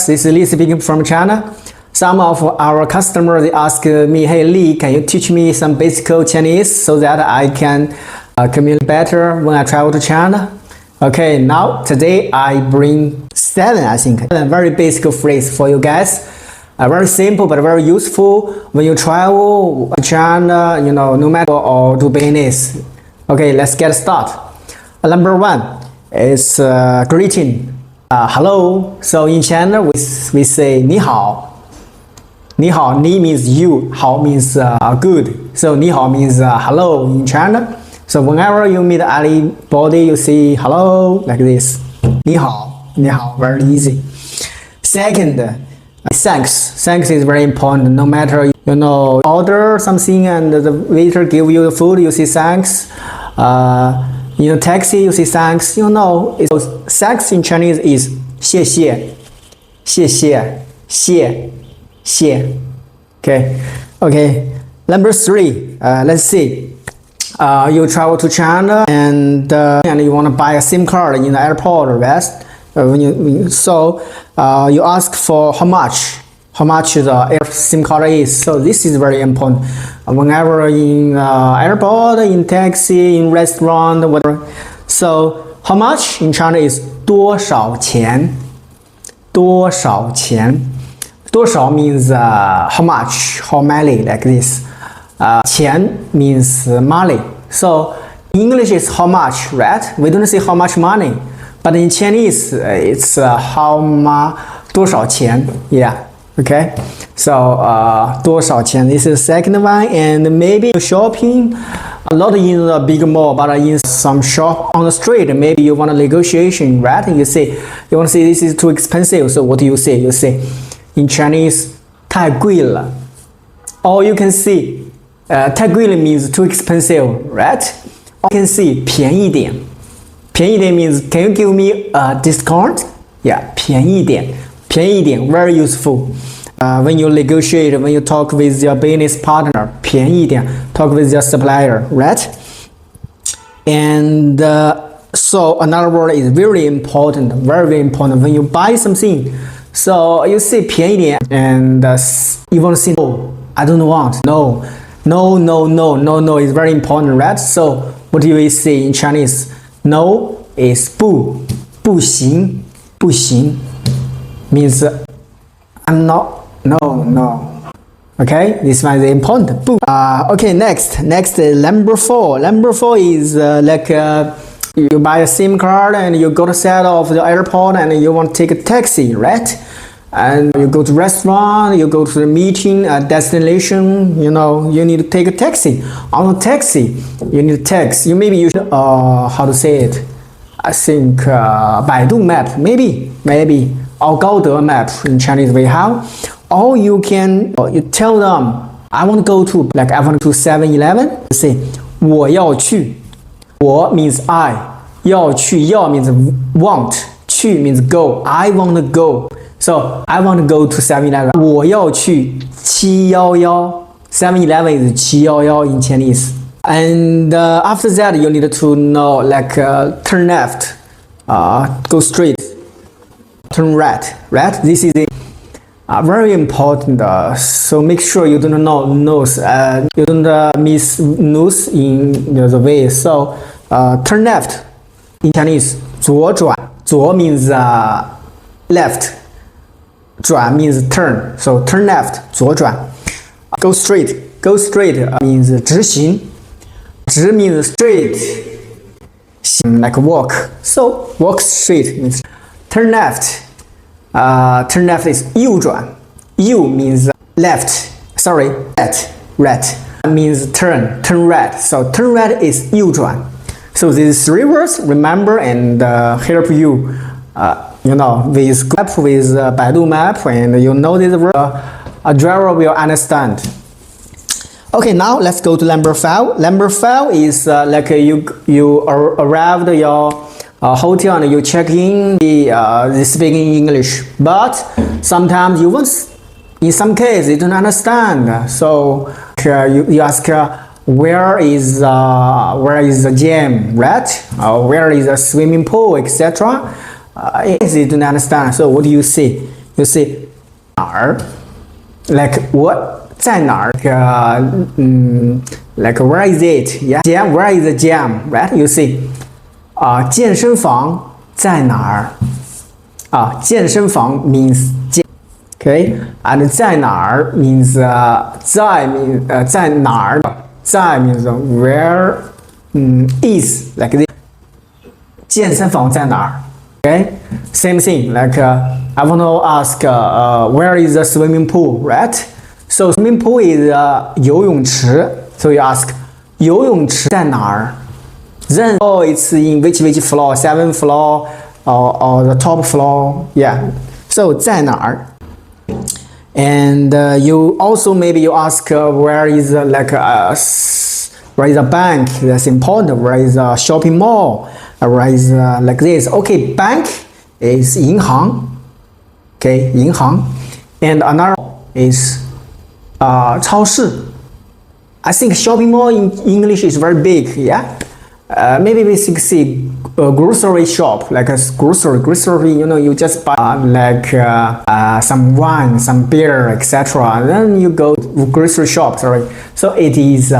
guys, this is Lee speaking from China. Some of our customers ask me, hey Lee, can you teach me some basic Chinese so that I can communicate better when I travel to China? Okay, now today I bring 7, I think, a very basic phrase for you guys. Very simple but very useful when you travel to China, no matter or do business. Okay, let's get started. Number 1 is greeting. Hello. So in China we say 你好. 你好, ni means you, hao means good. So 你好 means hello in China. So whenever you meet anybody, you say hello like this. 你好, 你好, very easy. Second, thanks. Thanks is very important. No matter order something and the waiter give you the food, you say thanks. In a taxi, you say thanks. Thanks in Chinese is 谢谢, 谢谢, 谢, 谢. Okay. Number 3, let's see. You travel to China and you want to buy a SIM card in the airport, right? You ask for how much the SIM card is. So this is very important. Whenever in airport, in taxi, in restaurant, whatever. So how much in China is 多少钱? 多少钱? 多少 means how much, how many, like this. 钱 means money. So English is how much, right? We don't say how much money. But in Chinese, it's how much, 多少钱? Yeah. Okay. So 多少钱? This is the second one. And maybe shopping, not in a big mall, but in some shop on the street. Maybe you want a negotiation, right? You want to say this is too expensive. So what do you say? You say in Chinese, 太贵了. Or you can say 太贵了 means too expensive, right? Or you can say 便宜点. 便宜点 means can you give me a discount? Yeah, 便宜点. 便宜点, very useful. When you negotiate, when you talk with your business partner, 便宜点, talk with your supplier, right? And so another word is very important, very important when you buy something. So you say 便宜点 and you want to say no, I don't want, no is very important, right? So what do you say in Chinese? No is 不行 means I'm not, no. Okay, this one is important. Okay, next number 4. Number 4 is like you buy a SIM card and you go to set off the airport and you want to take a taxi, right? And you go to restaurant, you go to the meeting, destination, you need to take a taxi. On a taxi, you need tax. You should, how to say it? I think Baidu map, maybe. Or 高德 map in Chinese we have. Or you tell them, I want to go to, like I want to 7-Eleven. You say, 我要去. 我 means I. 要去, 要 means want. 去 means go. I want to go. So I want to go to 7-Eleven. 我要去711. 7-Eleven is 711 in Chinese. And after that, you need to know like turn left, go straight, turn right. This is very important. So make sure you don't you don't miss nose in the way. So turn left in Chinese 左转. 左 means left. 转 means turn. So turn left, 左转. Go straight. Go straight means 直行. 直 means straight. 行 like walk. So walk straight means turn left. Turn left is 右转. 右 means left. Sorry, right. Means turn right. So turn right is 右转. So these 3 words, remember and help you, with map, with Baidu map, and this word, a driver will understand. Okay, now let's go to number 5. Number 5 is like you arrived at your hotel and you check in, they speak in English, but sometimes in some cases you don't understand. So you ask where is the gym, right? Where is the swimming pool, etc. Easy to understand. So what do you say? You see 哪儿 like 我在哪儿 like where is it? Yeah, jam, where is the jam? Right? You see 健身房在哪儿健身房 means okay, and 在哪儿 means 在 means 在哪儿在 means where is like this 健身房在哪儿 okay, same thing like I want to ask where is the swimming pool, right? So swimming pool is 游泳池 so you ask 游泳池在哪儿 then it's in which floor, 7th floor or the top floor, yeah, so 在哪儿 and you also maybe you ask where is where is a bank, that's important, where is a shopping mall, where is like this, okay, bank is 银行 okay, 银行 and another is 超市 I think shopping mall in English is very big, yeah, maybe we should see a grocery shop, like a grocery, you know, you just buy like some wine, some beer, etc. And then you go to grocery shop, sorry. So it is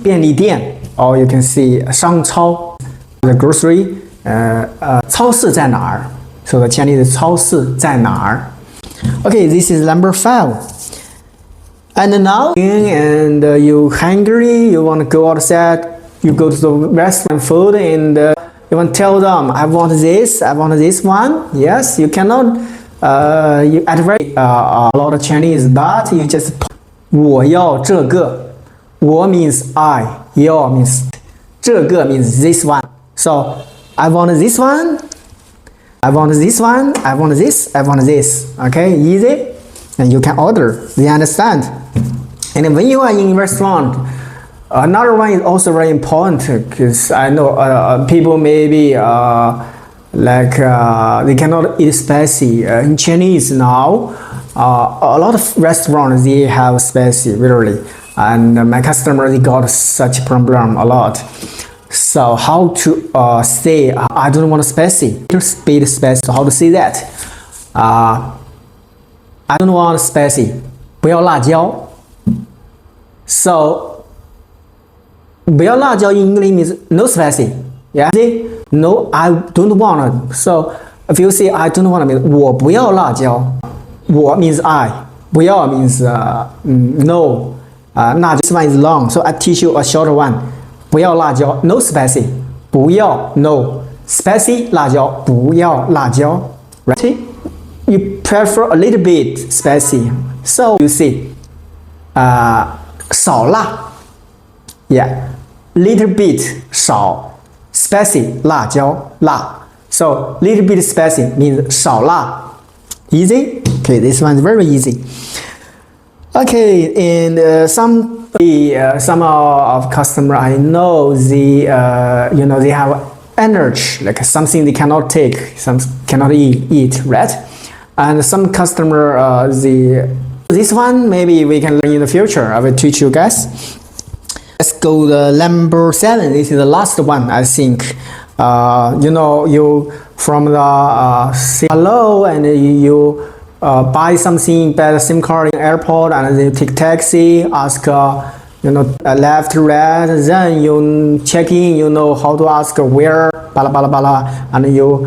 便利店 or you can see 商超 the grocery 超市在哪儿 so the Chinese 超市在哪儿 okay, this is number 5 and now and you hungry, you want to go outside, you go to the restaurant food and you want to tell them I want this one, yes, you cannot you advert a lot of Chinese that you just 我要这个 我 means I, 要 means 这个 means this one. So I want this one, I want this one, I want this, I want this. Okay, easy, and you can order. They understand. And when you are in restaurant, another one is also very important because I know people maybe like they cannot eat spicy. In Chinese now, a lot of restaurants they have spicy literally. And my customer they got such problem a lot. So how to say I don't want spicy? Speed spicy. So how to say that? I don't want spicy. 不要辣椒. So 不要辣椒 in English means no spicy. Yeah. No, I don't want. So if you say I don't want, means 我不要辣椒. 我 means I. 不要 means no. Nah, this one is long, so I teach you a shorter one. 不要辣椒 no spicy. 不要 no spicy 辣椒不要辣椒 right? You prefer a little bit spicy, so you see 少辣 yeah, little bit 少 spicy 辣椒辣 so little bit spicy means 少辣 easy. Okay, this one is very easy. Okay, and some of customer I know they you know they have energy like something they cannot take, some cannot eat, right? And some customer this one maybe we can learn in the future. I will teach you guys. Let's go to number 7. This is the last one I think. You know, you from the say hello and you buy something, buy a SIM card in airport, and then you take taxi, ask you know left, right, then you check in, you know how to ask where, blah blah blah, and you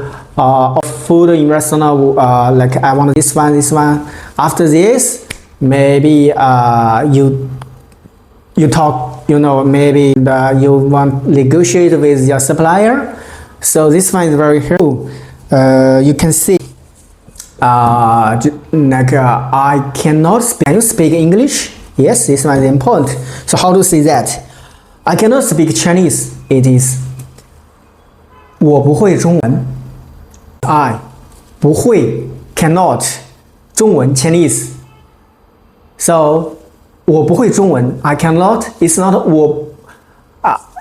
food in restaurant like I want this one. After this, maybe you talk, you know, maybe you want negotiate with your supplier. So this one is very helpful. You can see like I cannot speak. Can you speak English? Yes, this one is important. So how to say that? I cannot speak Chinese. It is 我不会中文 I 不会 cannot 中文 Chinese. So 我不会中文 I cannot. It's not 我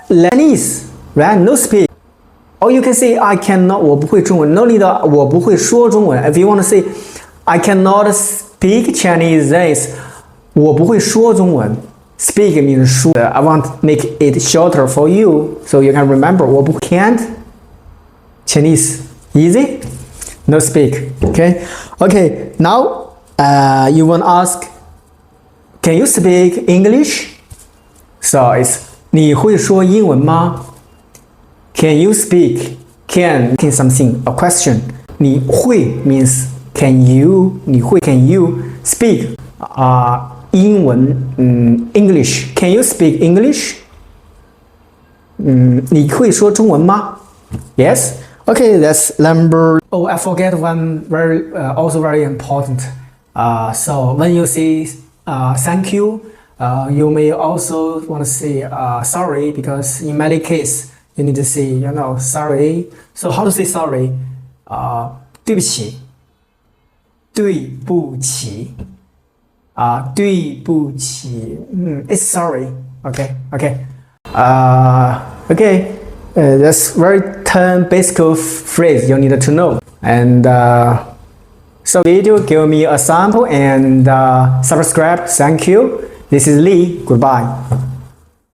Chinese, right? No speak. Or you can say I cannot 我不会中文 No need 我不会说中文 If you want to say I cannot speak Chinese, then it's 我不会说中文 Speak means 说 I want to make it shorter for you so you can remember 我不 can't Chinese. Easy? No speak. Okay? Okay, now you want to ask, can you speak English? So it's 你会说英文吗 Can you speak? Can something, a question. 你会 means can you? 你会 can you speak? 英文English. Can you speak English? 你会说中文吗 Yes? Okay, that's number. Oh, I forget one also very important. So when you say thank you, you may also want to say sorry because in many cases you need to say sorry. So how to say sorry? 对不起，对不起，对不起。It's sorry. Okay. That's very 10 basic phrase you need to know. And so video, give me a sample and subscribe. Thank you. This is Lee. Goodbye.